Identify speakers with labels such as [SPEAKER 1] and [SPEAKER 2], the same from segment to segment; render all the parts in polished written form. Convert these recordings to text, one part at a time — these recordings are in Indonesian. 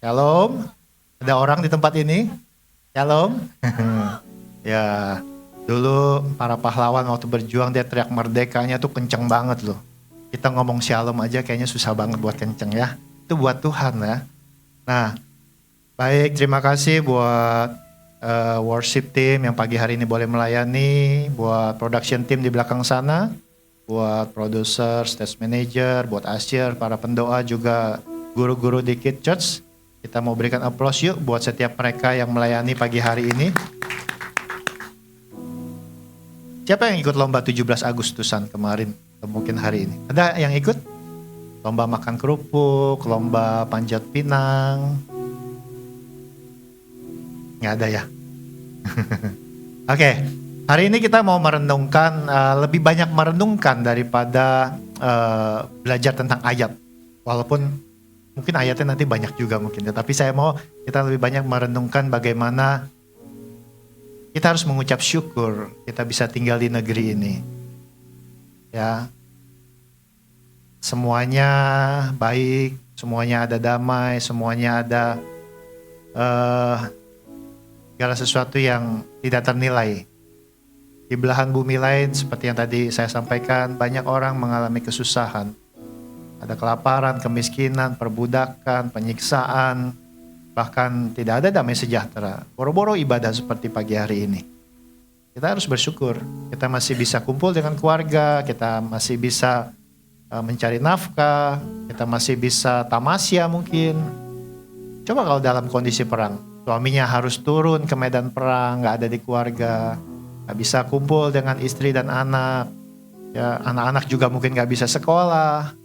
[SPEAKER 1] Shalom. Ada orang di tempat ini? Shalom. Ya, dulu para pahlawan waktu berjuang dia teriak merdekanya tuh kenceng banget loh. Kita ngomong shalom aja kayaknya susah banget buat kenceng ya. Itu buat Tuhan ya. Nah, baik, terima kasih buat worship team yang pagi hari ini boleh melayani, buat production team di belakang sana, buat producer, stage manager, buat usher, para pendoa juga guru-guru di Kid Church. Kita mau berikan applause yuk buat setiap mereka yang melayani pagi hari ini. Siapa yang ikut lomba 17 Agustusan kemarin? Atau mungkin hari ini. Ada yang ikut? Lomba makan kerupuk, lomba panjat pinang. Nggak ada ya? Oke, hari ini kita mau merenungkan, lebih banyak merenungkan daripada belajar tentang ayat. Walaupun mungkin ayatnya nanti banyak juga mungkin, tapi saya mau kita lebih banyak merenungkan bagaimana kita harus mengucap syukur kita bisa tinggal di negeri ini. Ya, semuanya baik, semuanya ada damai, semuanya ada segala sesuatu yang tidak ternilai. Di belahan bumi lain seperti yang tadi saya sampaikan, banyak orang mengalami kesusahan. Ada kelaparan, kemiskinan, perbudakan, penyiksaan, bahkan tidak ada damai sejahtera. Boro-boro ibadah seperti pagi hari ini. Kita harus bersyukur, kita masih bisa kumpul dengan keluarga, kita masih bisa mencari nafkah, kita masih bisa tamasya mungkin. Coba kalau dalam kondisi perang, suaminya harus turun ke medan perang, gak ada di keluarga, gak bisa kumpul dengan istri dan anak, ya, anak-anak juga mungkin gak bisa sekolah.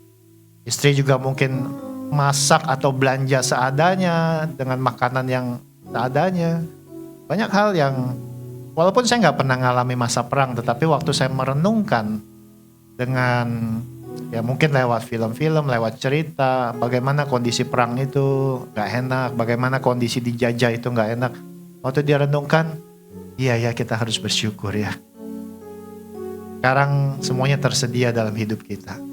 [SPEAKER 1] Istri juga mungkin masak atau belanja seadanya dengan makanan yang seadanya. Banyak hal yang walaupun saya nggak pernah ngalami masa perang, tetapi waktu saya merenungkan dengan ya mungkin lewat film-film, lewat cerita, bagaimana kondisi perang itu nggak enak, bagaimana kondisi dijajah itu nggak enak. Waktu dia renungkan, iya ya kita harus bersyukur ya. Sekarang semuanya tersedia dalam hidup kita.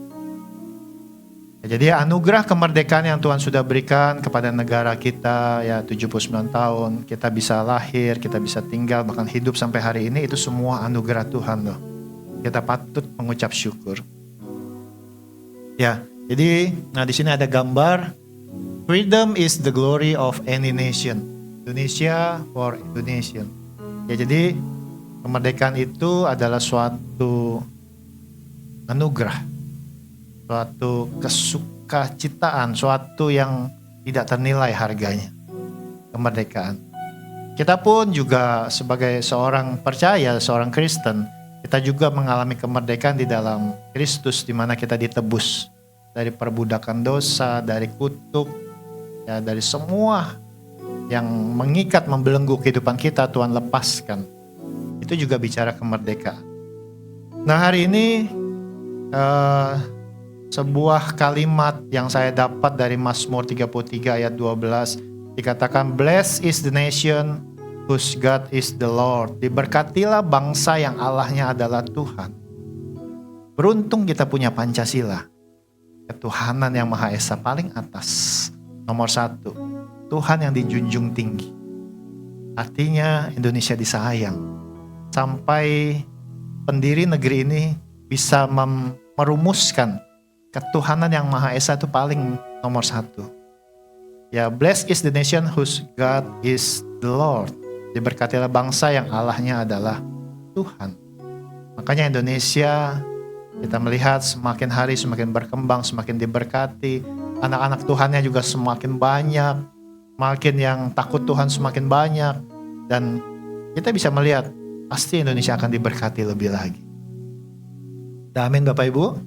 [SPEAKER 1] Jadi anugerah kemerdekaan yang Tuhan sudah berikan kepada negara kita ya 79 tahun, kita bisa lahir, kita bisa tinggal, bahkan hidup sampai hari ini, itu semua anugerah Tuhan loh. Kita patut mengucap syukur. Ya, jadi di sini ada gambar freedom is the glory of any nation. Indonesia for Indonesian. Ya, jadi kemerdekaan itu adalah suatu anugerah. Suatu kesukacitaan, suatu yang tidak ternilai harganya, kemerdekaan. Kita pun juga sebagai seorang percaya, seorang Kristen, kita juga mengalami kemerdekaan di dalam Kristus, di mana kita ditebus dari perbudakan dosa, dari kutuk, ya, dari semua yang mengikat, membelenggu kehidupan kita, Tuhan lepaskan. Itu juga bicara kemerdekaan. Nah, hari ini sebuah kalimat yang saya dapat dari Mazmur 33 ayat 12 dikatakan, blessed is the nation whose God is the Lord. Diberkatilah bangsa yang Allahnya adalah Tuhan. Beruntung kita punya Pancasila, ketuhanan yang Maha Esa paling atas, nomor 1, Tuhan yang dijunjung tinggi. Artinya Indonesia disayang, sampai pendiri negeri ini bisa merumuskan ketuhanan yang Maha Esa itu paling nomor 1. Ya, blessed is the nation whose God is the Lord. Diberkatilah bangsa yang Allahnya adalah Tuhan. Makanya Indonesia kita melihat semakin hari semakin berkembang, semakin diberkati. Anak-anak Tuhannya juga semakin banyak. Makin yang takut Tuhan semakin banyak. Dan kita bisa melihat pasti Indonesia akan diberkati lebih lagi. Amin Bapak Ibu.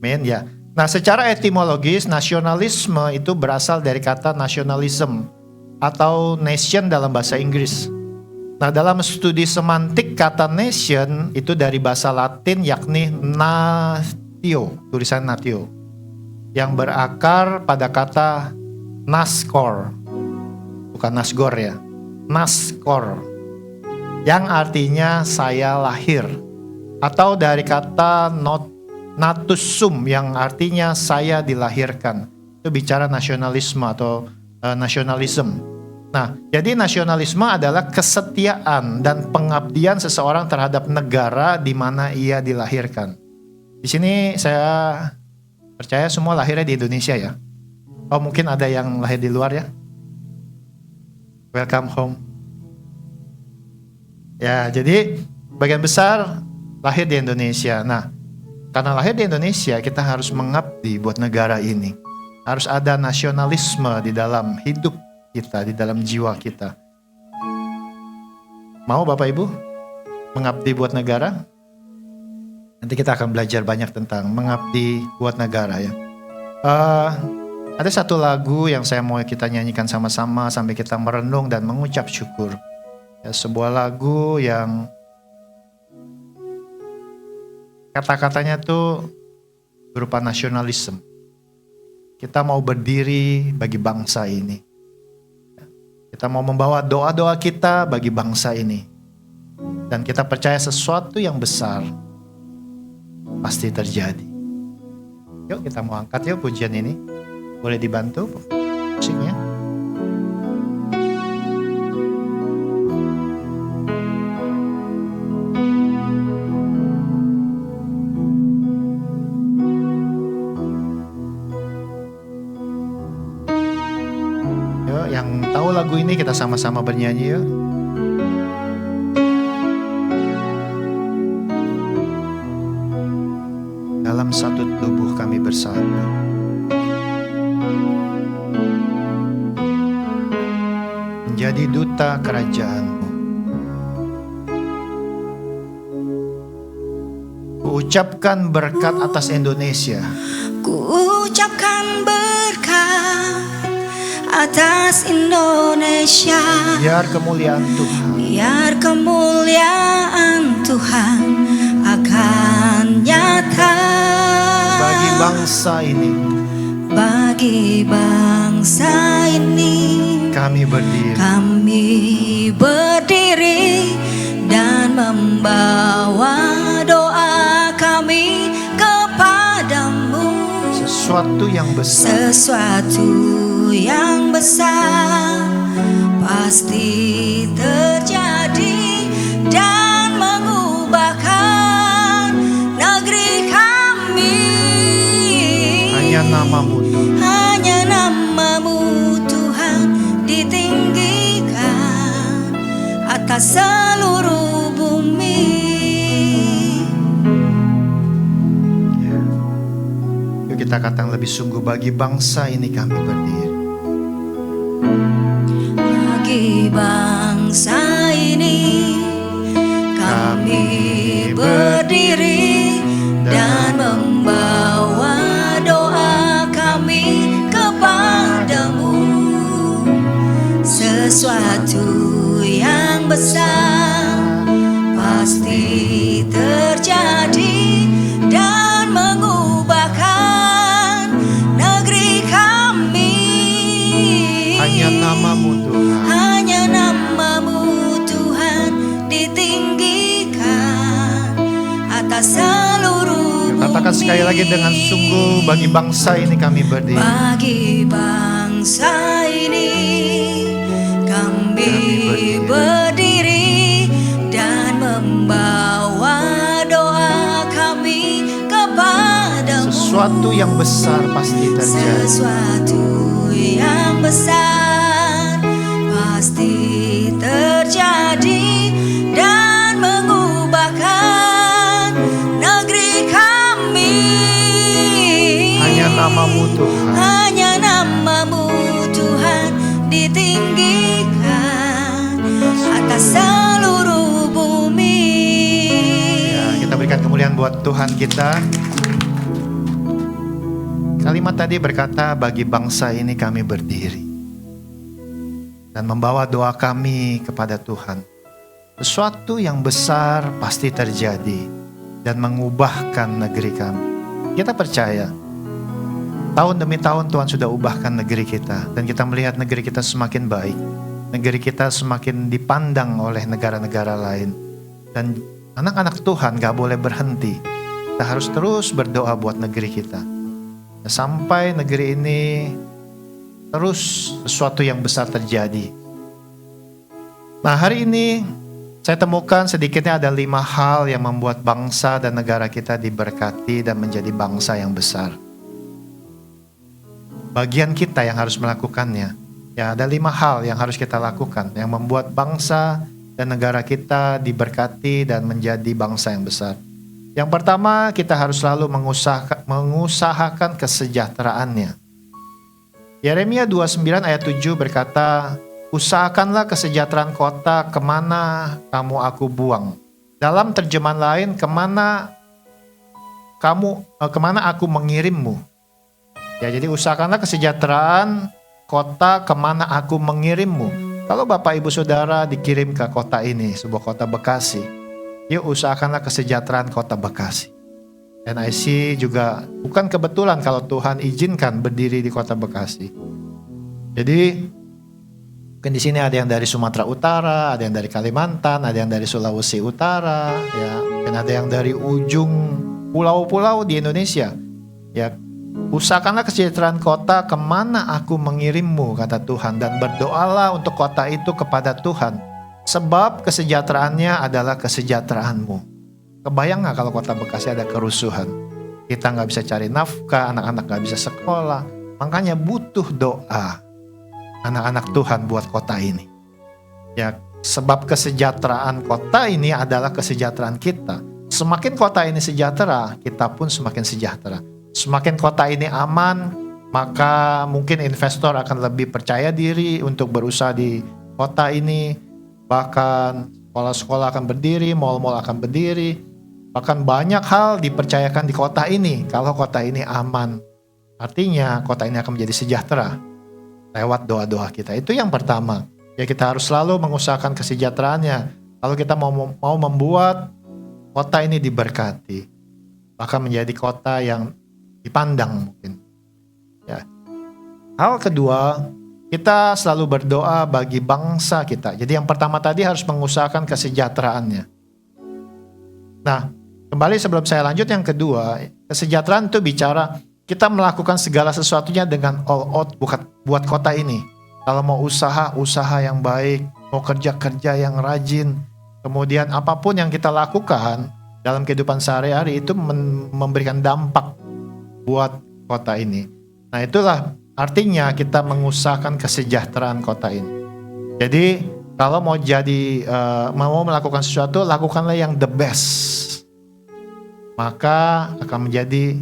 [SPEAKER 1] Amin ya. Nah, secara etimologis, nasionalisme itu berasal dari kata nationalism atau nation dalam bahasa Inggris. Nah, dalam studi semantik kata nation itu dari bahasa Latin yakni natio, tulisan natio, yang berakar pada kata naskor, bukan nasgor ya, naskor, yang artinya saya lahir, atau dari kata natus sum yang artinya saya dilahirkan. Itu bicara nasionalisme atau nasionalisme. Nah, jadi nasionalisme adalah kesetiaan dan pengabdian seseorang terhadap negara di mana ia dilahirkan. Di sini saya percaya semua lahirnya di Indonesia ya. Oh, mungkin ada yang lahir di luar ya. Welcome home. Ya, jadi bagian besar lahir di Indonesia. Nah, karena lahir di Indonesia, kita harus mengabdi buat negara ini. Harus ada nasionalisme di dalam hidup kita, di dalam jiwa kita. Mau Bapak Ibu mengabdi buat negara? Nanti kita akan belajar banyak tentang mengabdi buat negara ya. Ada satu lagu yang saya mau kita nyanyikan sama-sama sampai kita merenung dan mengucap syukur. Ya, sebuah lagu yang kata-katanya tuh berupa nasionalisme. Kita mau berdiri bagi bangsa ini. Kita mau membawa doa-doa kita bagi bangsa ini. Dan kita percaya sesuatu yang besar pasti terjadi. Yuk kita mau angkat yuk pujian ini. Boleh dibantu musiknya? Yang tahu lagu ini kita sama-sama bernyanyi yuk. Dalam satu tubuh kami bersatu, menjadi duta kerajaan-Mu. Kuucapkan berkat atas Indonesia.
[SPEAKER 2] Kuucapkan berkat atas Indonesia.
[SPEAKER 1] Biar kemuliaan Tuhan,
[SPEAKER 2] biar kemuliaan Tuhan akan nyata
[SPEAKER 1] bagi bangsa ini.
[SPEAKER 2] Bagi bangsa ini
[SPEAKER 1] Kami
[SPEAKER 2] berdiri dan membawa doa kami kepadamu.
[SPEAKER 1] Sesuatu yang besar,
[SPEAKER 2] pasti terjadi dan mengubahkan negeri kami.
[SPEAKER 1] hanya nama-Mu Tuhan.
[SPEAKER 2] Hanya nama-Mu Tuhan ditinggikan atas seluruh bumi.
[SPEAKER 1] Yuk kita katakan lebih sungguh, bagi bangsa ini kami berdiri.
[SPEAKER 2] Bagi bangsa ini kami berdiri dan membawa doa kami kepadamu. Sesuatu yang besar pasti terjadi dan mengubahkan negeri kami.
[SPEAKER 1] Hanya nama-Mu Tuhan.
[SPEAKER 2] Hanya nama-Mu Tuhan ditinggikan atas seluruh bumi.
[SPEAKER 1] Katakan sekali lagi dengan sungguh, bagi bangsa ini kami berdiri.
[SPEAKER 2] Bagi bangsa ini kami berdiri dan membawa doa kami kepadamu.
[SPEAKER 1] Sesuatu yang besar pasti terjadi.
[SPEAKER 2] Sesuatu yang besar pasti terjadi dan mengubahkan negeri kami.
[SPEAKER 1] Hanya nama-Mu Tuhan.
[SPEAKER 2] Hanya nama-Mu Tuhan ditinggikan atas seluruh bumi.
[SPEAKER 1] Ya, kita berikan kemuliaan buat Tuhan kita. Kalimat tadi berkata, bagi bangsa ini kami berdiri dan membawa doa kami kepada Tuhan. Sesuatu yang besar pasti terjadi dan mengubahkan negeri kami. Kita percaya, tahun demi tahun Tuhan sudah ubahkan negeri kita, dan kita melihat negeri kita semakin baik. Negeri kita semakin dipandang oleh negara-negara lain. Dan anak-anak Tuhan gak boleh berhenti. Kita harus terus berdoa buat negeri kita. Sampai negeri ini terus sesuatu yang besar terjadi. Nah, hari ini saya temukan sedikitnya ada 5 hal yang membuat bangsa dan negara kita diberkati dan menjadi bangsa yang besar. Bagian kita yang harus melakukannya. Ya, ada 5 hal yang harus kita lakukan yang membuat bangsa dan negara kita diberkati dan menjadi bangsa yang besar. Yang pertama, kita harus selalu mengusahakan kesejahteraannya. Yeremia 29 ayat 7 berkata, "Usahakanlah kesejahteraan kota kemana kamu aku buang." Dalam terjemahan lain, kemana aku mengirimmu. Ya, jadi usahakanlah kesejahteraan kota kemana aku mengirimmu. Kalau Bapak Ibu Saudara dikirim ke kota ini, sebuah kota Bekasi, yuk usahakanlah kesejahteraan kota Bekasi. NIC juga bukan kebetulan kalau Tuhan izinkan berdiri di kota Bekasi. Jadi mungkin di sini ada yang dari Sumatera Utara, ada yang dari Kalimantan, ada yang dari Sulawesi Utara, ya, dan ada yang dari ujung pulau-pulau di Indonesia. Ya, usahakanlah kesejahteraan kota kemana aku mengirimmu, kata Tuhan, dan berdoalah untuk kota itu kepada Tuhan, sebab kesejahteraannya adalah kesejahteraanmu. Kebayang gak kalau kota Bekasi ada kerusuhan? Kita gak bisa cari nafkah, anak-anak gak bisa sekolah. Makanya butuh doa anak-anak Tuhan buat kota ini. Ya, sebab kesejahteraan kota ini adalah kesejahteraan kita. Semakin kota ini sejahtera, kita pun semakin sejahtera. Semakin kota ini aman, maka mungkin investor akan lebih percaya diri untuk berusaha di kota ini. Bahkan sekolah-sekolah akan berdiri, mal-mal akan berdiri. Bahkan banyak hal dipercayakan di kota ini kalau kota ini aman. Artinya kota ini akan menjadi sejahtera lewat doa-doa kita. Itu yang pertama. Ya, kita harus selalu mengusahakan kesejahteraannya. Kalau kita mau membuat kota ini diberkati, bahkan menjadi kota yang dipandang mungkin. Ya. Hal kedua, kita selalu berdoa bagi bangsa kita. Jadi yang pertama tadi harus mengusahakan kesejahteraannya. Nah, kembali sebelum saya lanjut, yang kedua, kesejahteraan itu bicara kita melakukan segala sesuatunya dengan all out buat kota ini. Kalau mau usaha yang baik, mau kerja yang rajin, kemudian apapun yang kita lakukan dalam kehidupan sehari-hari itu memberikan dampak buat kota ini. Nah, itulah artinya kita mengusahakan kesejahteraan kota ini. Jadi kalau mau melakukan sesuatu, lakukanlah yang the best, maka akan menjadi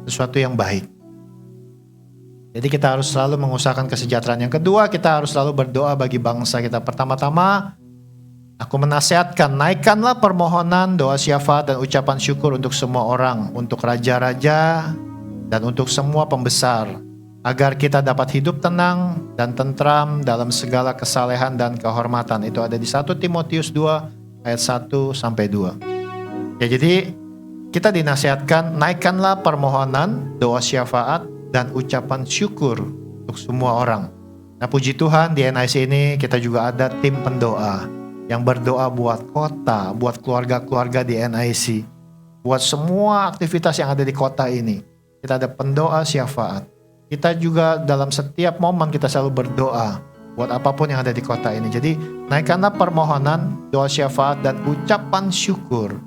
[SPEAKER 1] sesuatu yang baik. Jadi kita harus selalu mengusahakan kesejahteraan. Yang kedua, kita harus selalu berdoa bagi bangsa kita. Pertama-tama, aku menasihatkan, naikkanlah permohonan, doa syafaat dan ucapan syukur untuk semua orang, untuk raja-raja dan untuk semua pembesar, agar kita dapat hidup tenang dan tentram dalam segala kesalehan dan kehormatan. Itu ada di 1 Timotius 2 ayat 1-2. Ya, jadi kita dinasihatkan, naikkanlah permohonan, doa syafaat dan ucapan syukur untuk semua orang. Nah, puji Tuhan di NIC ini kita juga ada tim pendoa yang berdoa buat kota, buat keluarga-keluarga di NIC, buat semua aktivitas yang ada di kota ini. Kita ada pendoa syafaat. Kita juga dalam setiap momen kita selalu berdoa buat apapun yang ada di kota ini. Jadi naikkanlah permohonan, doa syafaat dan ucapan syukur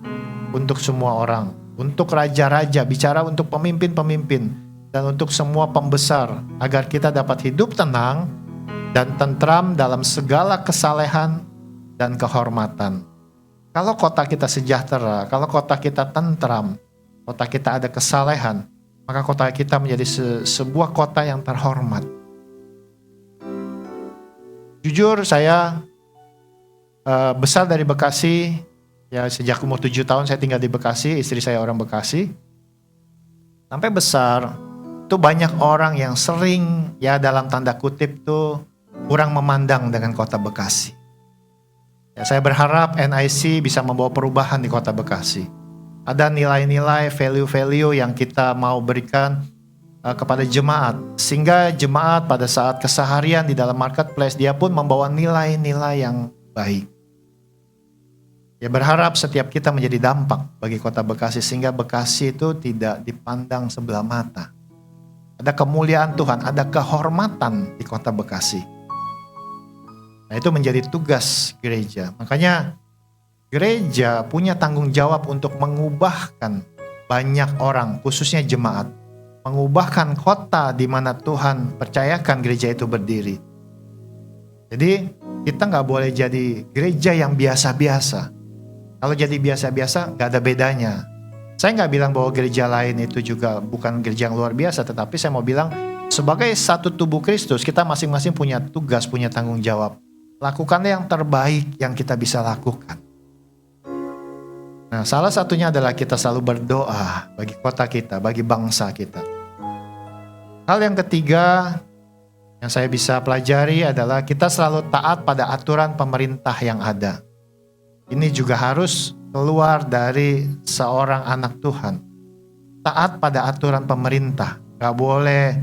[SPEAKER 1] untuk semua orang, untuk raja-raja, bicara untuk pemimpin-pemimpin, dan untuk semua pembesar, agar kita dapat hidup tenang dan tentram dalam segala kesalehan dan kehormatan. Kalau kota kita sejahtera, kalau kota kita tentram, kota kita ada kesalehan, maka kota kita menjadi sebuah kota yang terhormat. Jujur saya besar dari Bekasi, ya sejak umur 7 tahun saya tinggal di Bekasi, istri saya orang Bekasi. Sampai besar, itu banyak orang yang sering, ya dalam tanda kutip tuh, kurang memandang dengan kota Bekasi. Ya, saya berharap NIC bisa membawa perubahan di kota Bekasi. Ada nilai-nilai, value-value yang kita mau berikan kepada jemaat. Sehingga jemaat pada saat keseharian di dalam marketplace, dia pun membawa nilai-nilai yang baik. Ya, berharap setiap kita menjadi dampak bagi kota Bekasi, sehingga Bekasi itu tidak dipandang sebelah mata. ada kemuliaan Tuhan, ada kehormatan di kota Bekasi. Nah, itu menjadi tugas gereja. Makanya gereja punya tanggung jawab untuk mengubahkan banyak orang, khususnya jemaat. Mengubahkan kota di mana Tuhan percayakan gereja itu berdiri. Jadi kita nggak boleh jadi gereja yang biasa-biasa. Kalau jadi biasa-biasa nggak ada bedanya. Saya nggak bilang bahwa gereja lain itu juga bukan gereja yang luar biasa, tetapi saya mau bilang sebagai satu tubuh Kristus, kita masing-masing punya tugas, punya tanggung jawab. Lakukanlah yang terbaik yang kita bisa lakukan. Nah, salah satunya adalah kita selalu berdoa bagi kota kita, bagi bangsa kita. Hal yang ketiga yang saya bisa pelajari adalah kita selalu taat pada aturan pemerintah yang ada. Ini juga harus keluar dari seorang anak Tuhan. Taat pada aturan pemerintah. Gak boleh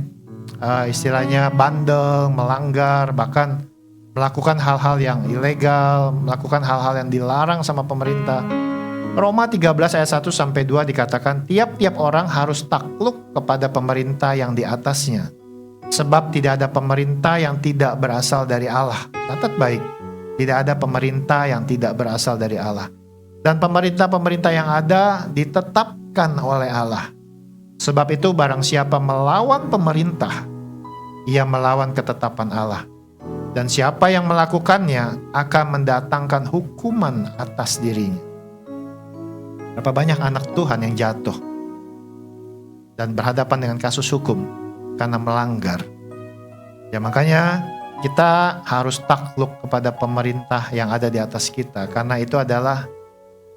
[SPEAKER 1] istilahnya bandel, melanggar, bahkan melakukan hal-hal yang ilegal, melakukan hal-hal yang dilarang sama pemerintah. Roma 13 ayat 1 sampai 2 dikatakan, tiap-tiap orang harus takluk kepada pemerintah yang di atasnya. Sebab tidak ada pemerintah yang tidak berasal dari Allah. Catat baik, tidak ada pemerintah yang tidak berasal dari Allah. Dan pemerintah-pemerintah yang ada ditetapkan oleh Allah. Sebab itu barang siapa melawan pemerintah, ia melawan ketetapan Allah. Dan siapa yang melakukannya akan mendatangkan hukuman atas dirinya. Berapa banyak anak Tuhan yang jatuh dan berhadapan dengan kasus hukum karena melanggar. Ya makanya kita harus takluk kepada pemerintah yang ada di atas kita, karena itu adalah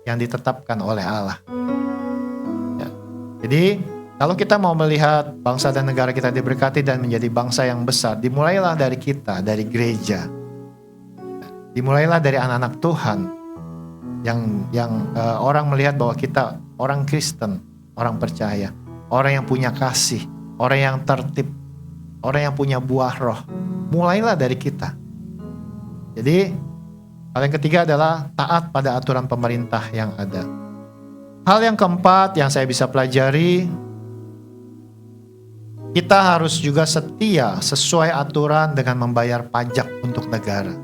[SPEAKER 1] yang ditetapkan oleh Allah. Ya. Jadi kalau kita mau melihat bangsa dan negara kita diberkati dan menjadi bangsa yang besar, dimulailah dari kita, dari gereja. Dimulailah dari anak-anak Tuhan yang orang melihat bahwa kita orang Kristen, orang percaya, orang yang punya kasih, orang yang tertib, orang yang punya buah roh. Mulailah dari kita. Jadi hal yang ketiga adalah taat pada aturan pemerintah yang ada. Hal yang keempat yang saya bisa pelajari, kita harus juga setia sesuai aturan dengan membayar pajak untuk negara.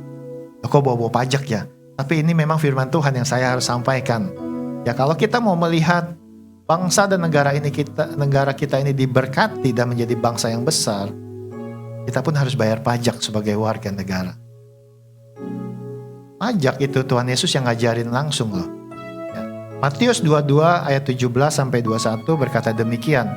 [SPEAKER 1] Kok bawa-bawa pajak ya? Tapi ini memang firman Tuhan yang saya harus sampaikan. Ya kalau kita mau melihat bangsa dan negara kita ini diberkati dan menjadi bangsa yang besar, kita pun harus bayar pajak sebagai warga negara. Pajak itu Tuhan Yesus yang ngajarin langsung loh. Ya. Matius 22 ayat 17 sampai 21 berkata demikian.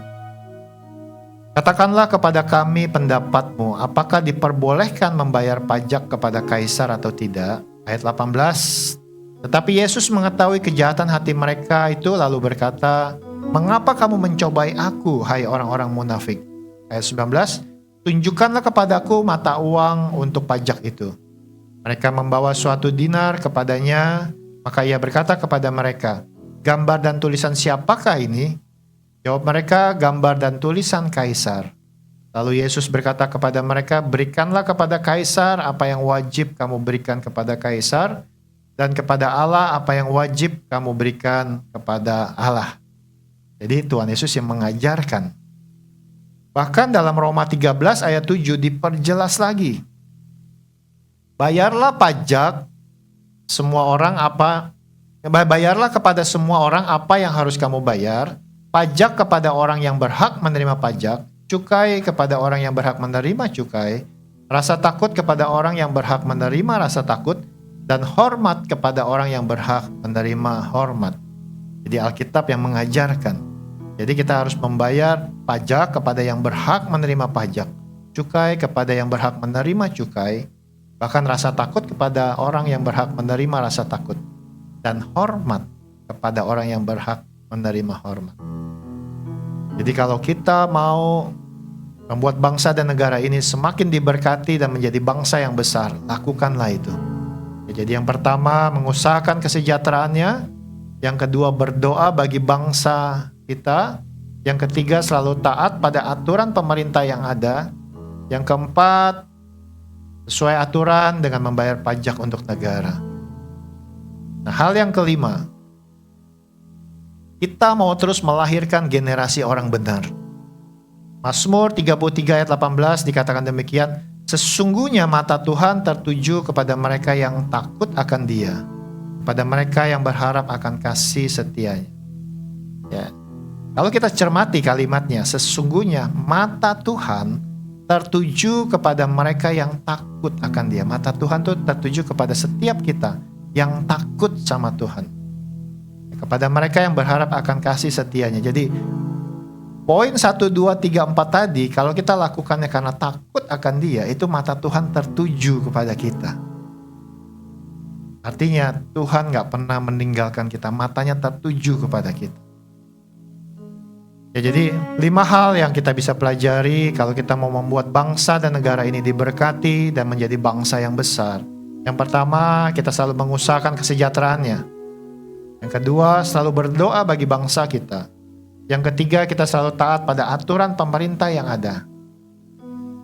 [SPEAKER 1] Katakanlah kepada kami pendapatmu, apakah diperbolehkan membayar pajak kepada kaisar atau tidak? Ayat 18. Tetapi Yesus mengetahui kejahatan hati mereka itu lalu berkata, mengapa kamu mencobai aku, hai orang-orang munafik? Ayat 19. Tunjukkanlah kepadaku mata uang untuk pajak itu. Mereka membawa suatu dinar kepadanya, maka ia berkata kepada mereka, gambar dan tulisan siapakah ini? Jawab mereka, gambar dan tulisan kaisar. Lalu Yesus berkata kepada mereka, berikanlah kepada kaisar apa yang wajib kamu berikan kepada kaisar, dan kepada Allah apa yang wajib kamu berikan kepada Allah. Jadi Tuhan Yesus yang mengajarkan. Bahkan dalam Roma 13 ayat 7 diperjelas lagi. Bayarlah pajak bayarlah kepada semua orang apa yang harus kamu bayar, pajak kepada orang yang berhak menerima pajak, cukai kepada orang yang berhak menerima cukai, rasa takut kepada orang yang berhak menerima rasa takut, dan hormat kepada orang yang berhak menerima hormat. Jadi Alkitab yang mengajarkan. Jadi kita harus membayar pajak kepada yang berhak menerima pajak, cukai kepada yang berhak menerima cukai, bahkan rasa takut kepada orang yang berhak menerima rasa takut, dan hormat kepada orang yang berhak menerima hormat. Jadi kalau kita mau membuat bangsa dan negara ini semakin diberkati dan menjadi bangsa yang besar, lakukanlah itu. Jadi yang pertama mengusahakan kesejahteraannya, yang kedua berdoa bagi bangsa kita, yang ketiga selalu taat pada aturan pemerintah yang ada, yang keempat sesuai aturan dengan membayar pajak untuk negara. Nah, hal yang kelima, kita mau terus melahirkan generasi orang benar. Mazmur 33 ayat 18 dikatakan demikian, sesungguhnya mata Tuhan tertuju kepada mereka yang takut akan Dia, kepada mereka yang berharap akan kasih setianya. Ya. Kalau kita cermati kalimatnya, sesungguhnya mata Tuhan tertuju kepada mereka yang takut akan Dia. Mata Tuhan itu tertuju kepada setiap kita yang takut sama Tuhan. Kepada mereka yang berharap akan kasih setianya. Jadi poin 1, 2, 3, 4 tadi, kalau kita lakukannya karena takut akan Dia, itu mata Tuhan tertuju kepada kita. Artinya Tuhan gak pernah meninggalkan kita, matanya tertuju kepada kita. Ya, jadi 5 hal yang kita bisa pelajari kalau kita mau membuat bangsa dan negara ini diberkati dan menjadi bangsa yang besar. Yang pertama, kita selalu mengusahakan kesejahteraannya. Yang kedua, selalu berdoa bagi bangsa kita. Yang ketiga, kita selalu taat pada aturan pemerintah yang ada.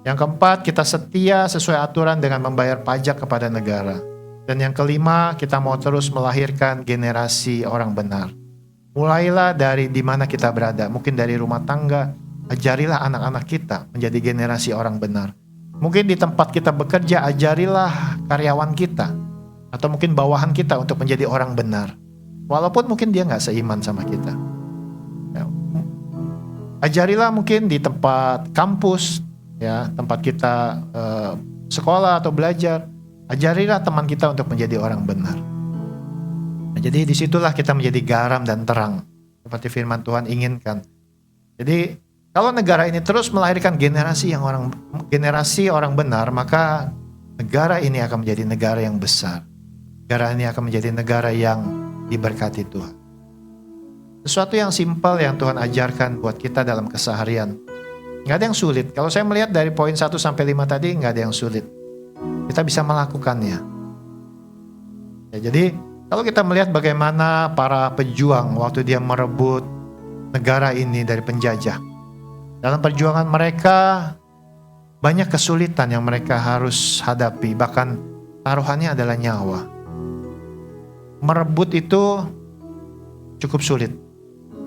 [SPEAKER 1] Yang keempat, kita setia sesuai aturan dengan membayar pajak kepada negara. Dan yang kelima, kita mau terus melahirkan generasi orang benar. Mulailah dari di mana kita berada, mungkin dari rumah tangga, ajarilah anak-anak kita menjadi generasi orang benar. Mungkin di tempat kita bekerja, ajarilah karyawan kita, atau mungkin bawahan kita untuk menjadi orang benar. Walaupun mungkin dia gak seiman sama kita. Ajarilah mungkin di tempat kampus, ya, tempat kita sekolah atau belajar. Ajarilah teman kita untuk menjadi orang benar. Nah, jadi disitulah kita menjadi garam dan terang, seperti firman Tuhan inginkan. Jadi kalau negara ini terus melahirkan generasi orang benar, maka negara ini akan menjadi negara yang besar. Negara ini akan menjadi negara yang diberkati Tuhan. Sesuatu yang simpel yang Tuhan ajarkan buat kita dalam keseharian. Gak ada yang sulit. Kalau saya melihat dari poin 1 sampai 5 tadi, gak ada yang sulit. Kita bisa melakukannya. Ya, jadi kalau kita melihat bagaimana para pejuang waktu dia merebut negara ini dari penjajah. Dalam perjuangan mereka, banyak kesulitan yang mereka harus hadapi. Bahkan taruhannya adalah nyawa. Merebut itu cukup sulit.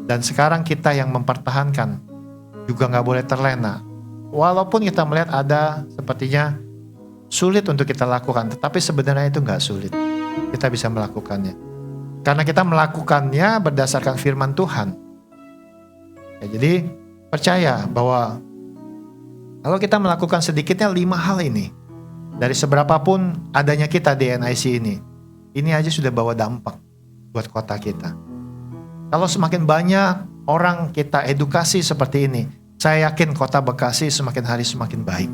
[SPEAKER 1] Dan sekarang kita yang mempertahankan juga gak boleh terlena. Walaupun kita melihat ada sepertinya sulit untuk kita lakukan, tetapi sebenarnya itu gak sulit. Kita bisa melakukannya. Karena kita melakukannya berdasarkan firman Tuhan. Ya, jadi percaya bahwa kalau kita melakukan sedikitnya 5 hal ini, dari seberapapun adanya kita di NIC ini aja sudah bawa dampak buat kota kita. Kalau semakin banyak orang kita edukasi seperti ini, saya yakin kota Bekasi semakin hari semakin baik.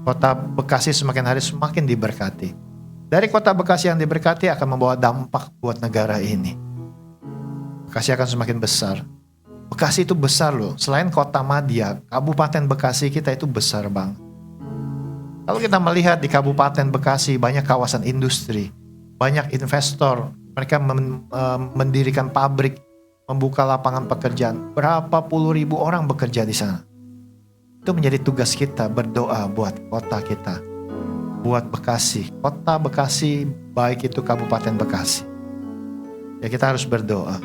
[SPEAKER 1] Kota Bekasi semakin hari semakin diberkati. Dari kota Bekasi yang diberkati akan membawa dampak buat negara ini. Bekasi akan semakin besar. Bekasi itu besar loh. Selain kota Madya, Kabupaten Bekasi kita itu besar banget. Kalau kita melihat di Kabupaten Bekasi banyak kawasan industri, banyak investor, mereka mendirikan pabrik, membuka lapangan pekerjaan. Berapa puluh ribu orang bekerja di sana. Itu menjadi tugas kita berdoa buat kota kita, buat Bekasi, kota Bekasi, baik itu Kabupaten Bekasi. Ya, kita harus berdoa.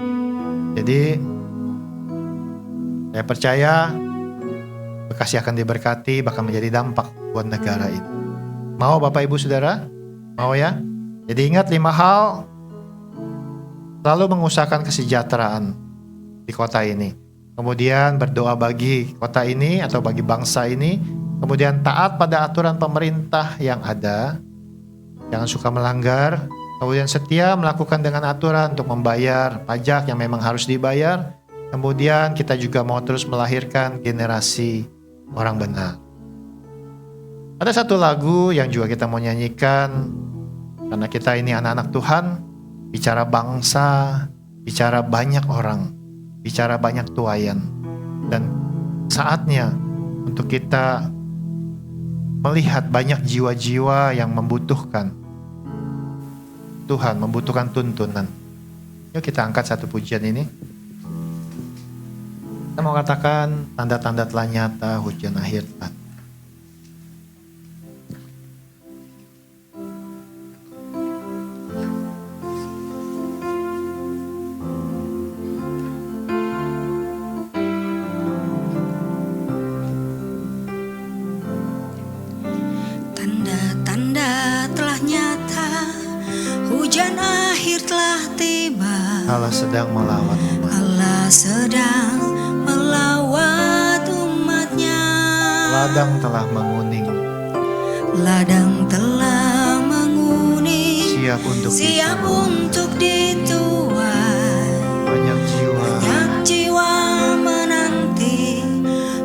[SPEAKER 1] Jadi saya percaya Bekasi akan diberkati, bahkan menjadi dampak buat negara ini. Mau Bapak Ibu Saudara? Mau ya? Jadi ingat 5 hal. Selalu mengusahakan kesejahteraan di kota ini. Kemudian berdoa bagi kota ini atau bagi bangsa ini. Kemudian taat pada aturan pemerintah yang ada. Jangan suka melanggar. Kemudian setia melakukan dengan aturan untuk membayar pajak yang memang harus dibayar. Kemudian kita juga mau terus melahirkan generasi orang benar. Ada satu lagu yang juga kita mau nyanyikan. Karena kita ini anak-anak Tuhan. Bicara bangsa, bicara banyak orang, bicara banyak tuayan. Dan saatnya untuk kita melihat banyak jiwa-jiwa yang membutuhkan Tuhan, membutuhkan tuntunan. Yuk kita angkat satu pujian ini. Kita mau katakan tanda-tanda telah nyata, hujan akhir telah.
[SPEAKER 2] akhir telah tiba.
[SPEAKER 1] Allah sedang melawat umat.
[SPEAKER 2] Allah sedang melawat umatnya.
[SPEAKER 1] Ladang telah menguning,
[SPEAKER 2] Ladang telah menguning,
[SPEAKER 1] siap untuk
[SPEAKER 2] siap
[SPEAKER 1] dituai.
[SPEAKER 2] untuk dituai.
[SPEAKER 1] Banyak jiwa
[SPEAKER 2] Banyak jiwa menanti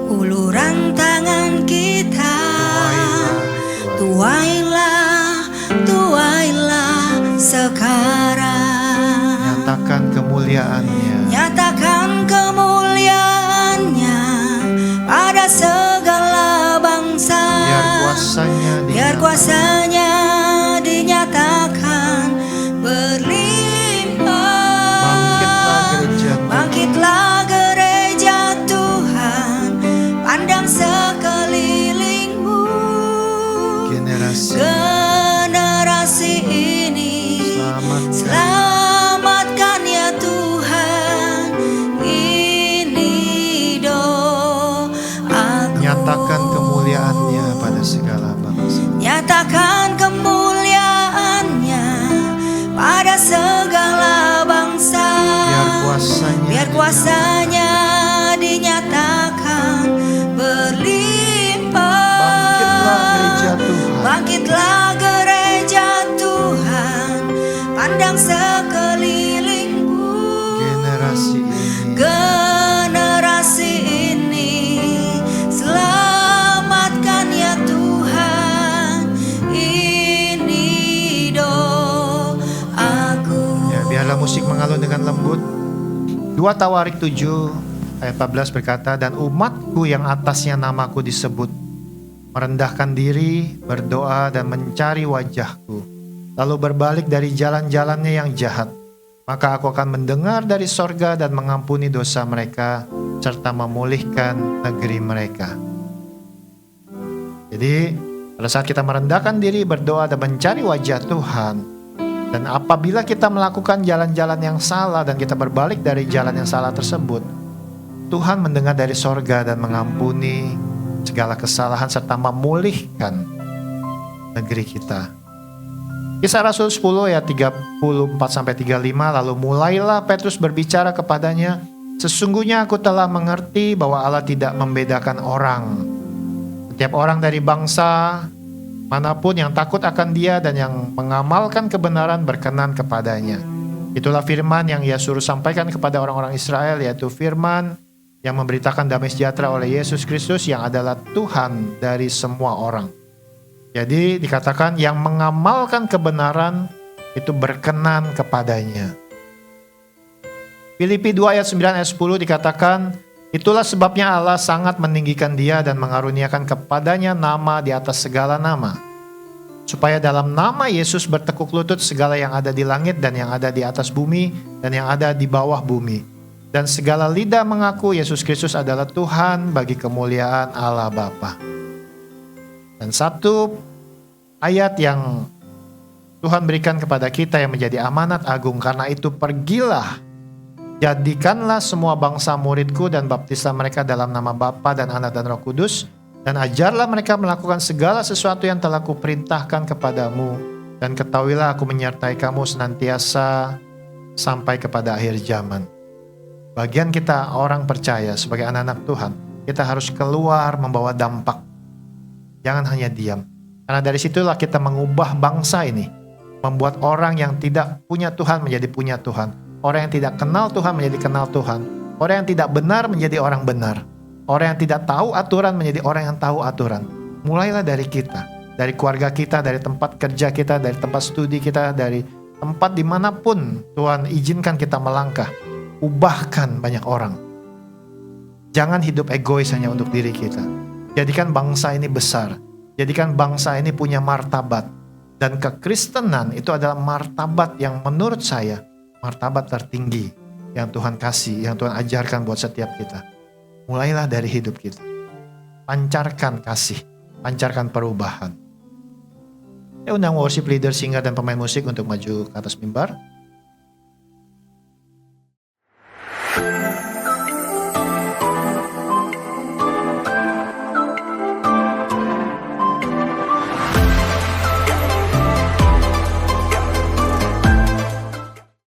[SPEAKER 2] uluran tangan kita. Tuailah, tuailah sekarang.
[SPEAKER 1] nyatakan kemuliaannya.
[SPEAKER 2] Nyatakan kemuliaannya pada segala bangsa. Biar kuasanya dinyatakan berlimpah. Bangkitlah gereja Tuhan, pandang sekelilingmu. Generasi ini selamatkan ya Tuhan. Ini doaku.
[SPEAKER 1] Nyatakan kemuliaannya pada segala bangsa.
[SPEAKER 2] Nyatakan kemuliaannya pada segala bangsa. Biar kuasanya dinyatakan berlimpah. Bangkitlah gereja Tuhan, pandang sekelilingmu. Generasi ini selamatkan ya Tuhan. Ini doaku.
[SPEAKER 1] Ya, biarlah musik mengalun dengan lembut. 2 Tawarik 7 ayat 14 berkata, dan umatku yang atasnya namaku disebut merendahkan diri, berdoa dan mencari wajahku, lalu berbalik dari jalan-jalannya yang jahat, maka aku akan mendengar dari sorga dan mengampuni dosa mereka serta memulihkan negeri mereka. Jadi pada saat kita merendahkan diri, berdoa dan mencari wajah Tuhan, dan apabila kita melakukan jalan-jalan yang salah dan kita berbalik dari jalan yang salah tersebut, Tuhan mendengar dari sorga dan mengampuni segala kesalahan serta memulihkan negeri kita. Kisah Rasul 10 ayat 34-35, lalu mulailah Petrus berbicara kepadanya, sesungguhnya aku telah mengerti bahwa Allah tidak membedakan orang. Setiap orang dari bangsa manapun yang takut akan Dia dan yang mengamalkan kebenaran berkenan kepadanya. Itulah firman yang Ia suruh sampaikan kepada orang-orang Israel, yaitu firman yang memberitakan damai sejahtera oleh Yesus Kristus yang adalah Tuhan dari semua orang. Jadi dikatakan yang mengamalkan kebenaran itu berkenan kepadanya. Filipi 2 ayat 9 ayat 10 dikatakan, itulah sebabnya Allah sangat meninggikan Dia dan mengaruniakan kepadanya nama di atas segala nama, supaya dalam nama Yesus bertekuk lutut segala yang ada di langit dan yang ada di atas bumi dan yang ada di bawah bumi, dan segala lidah mengaku Yesus Kristus adalah Tuhan bagi kemuliaan Allah Bapa. Dan satu ayat yang Tuhan berikan kepada kita yang menjadi amanat agung, karena itu pergilah, jadikanlah semua bangsa muridku dan baptislah mereka dalam nama Bapa dan Anak dan Roh Kudus, dan ajarlah mereka melakukan segala sesuatu yang telah kuperintahkan kepadamu, dan ketahuilah aku menyertai kamu senantiasa sampai kepada akhir zaman. Bagian kita orang percaya sebagai anak-anak Tuhan, kita harus keluar membawa dampak. Jangan hanya diam. Karena dari situlah kita mengubah bangsa ini. Membuat orang yang tidak punya Tuhan menjadi punya Tuhan. Orang yang tidak kenal Tuhan menjadi kenal Tuhan. Orang yang tidak benar menjadi orang benar. Orang yang tidak tahu aturan menjadi orang yang tahu aturan. Mulailah dari kita. Dari keluarga kita, dari tempat kerja kita, dari tempat studi kita, dari tempat dimanapun Tuhan izinkan kita melangkah. Ubahkan banyak orang. Jangan hidup egois hanya untuk diri kita. Jadikan bangsa ini besar. Jadikan bangsa ini punya martabat. Dan kekristenan itu adalah martabat yang menurut saya martabat tertinggi yang Tuhan kasih, yang Tuhan ajarkan buat setiap kita. Mulailah dari hidup kita. Pancarkan kasih, pancarkan perubahan. Saya undang worship leader, singer dan pemain musik untuk maju ke atas mimbar.